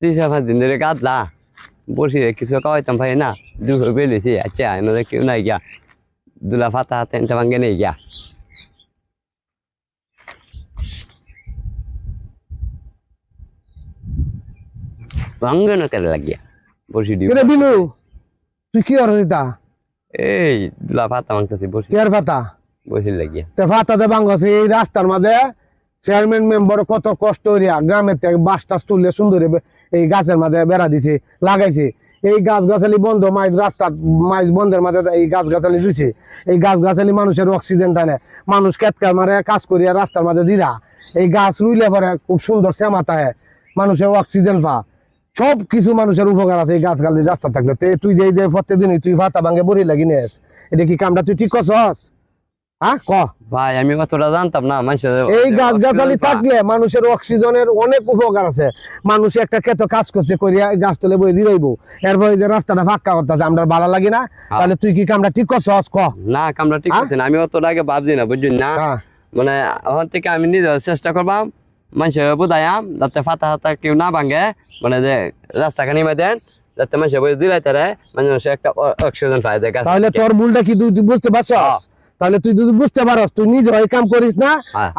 3-4 দিন ধরে কাটলা বসে কিছু খাওয়াইতাম ভাই না দুপুর বেরিয়েছি আচ্ছা এনে কেউ নাই গিয়া দুলা ফাতা হাতে এনতে ভাঙ্গে নেই গিয়া ভাঙ্গে না কেন লাগিয়া বসে দিও কিরে বিলু তুই কি আর দিতা এই দুলা ফাতা ভাঙতেছি বসে কেয়ার পাতা বসে লাগিয়া তে ফাতাতে ভাঙ্গছে এই রাস্তার মাঝে চেয়ারম্যান মেম্বার কত কষ্ট হইয়া গ্রামের থেকে বাস টাস তুললে সুন্দর এই গাছের মাঝে বেড়া দিছে লাগাইছে এই গাছ গাছালি বন্ধ মাইজ রাস্তার মাইজ বন্ধের মাঝে এই গাছ গাছালি রুছে এই গাছ গাছালি মানুষের অক্সিজেন টানে মানুষ কেটকার মারে কাজ করিয়া রাস্তার মাঝে জিরা এই গাছ রুইলে পরে খুব সুন্দর শ্যামাতা হয় মানুষের অক্সিজেন পা সব কিছু মানুষের উপকার আছে এই গাছ গাছালি রাস্তা থাকলে তুই যে প্রত্যেকদিন তুই ভাতা ভাঙ্গে বড়ি লাগি নেস এটা কি কামটা তুই ঠিক করছস হ্যাঁ ক ভাই আমি অতটা জানতাম না মানুষের এই গাছ গাছালি থাকলে মানুষের অক্সিজেনের অনেক উপকার আছে মানুষ একটা ক্ষেত কাজ করছে করিয়া গাছ তলে বই দিরাইবো এরপরে যে রাস্তাটা ফাঁকা করতেছে আমরা ভালো লাগি না তাহলে তুই কি কামটা ঠিক করছস ক না কামটা ঠিক আছে না আমি অতটা আগে ভাবছি না বুঝলি না মানে ওখান থেকে আমি নিজে চেষ্টা করবাম মানুষের বুঝাইয়াম যাতে ফাতা হাতা কেউ না ভাঙে মানে যে রাস্তাখানি দেন যাতে মানুষের বই দিলাই তারা মানুষের একটা অক্সিজেন পায় যায় তাহলে তোর ভুলটা কি তুই বুঝতে পারছস তাহলে তুই যদি বুঝতে পারস তুই নিজে এই কাম করিস না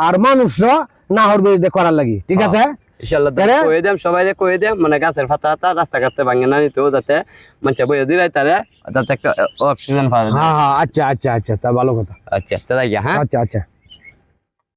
আর মানুষরা না হরবে করার লাগি ঠিক আছে ইনশাআল্লাহ কয়ে দেম সবাই কয়ে দেম মানে গাছের পাতা হাতা রাস্তা ঘাটে ভাঙে না নিতেও যাতে মানুষের বই দিলাই তারা যাতে একটা অক্সিজেন পায় হ্যাঁ হ্যাঁ আচ্ছা আচ্ছা আচ্ছা তা ভালো কথা আচ্ছা তাই হ্যাঁ আচ্ছা আচ্ছা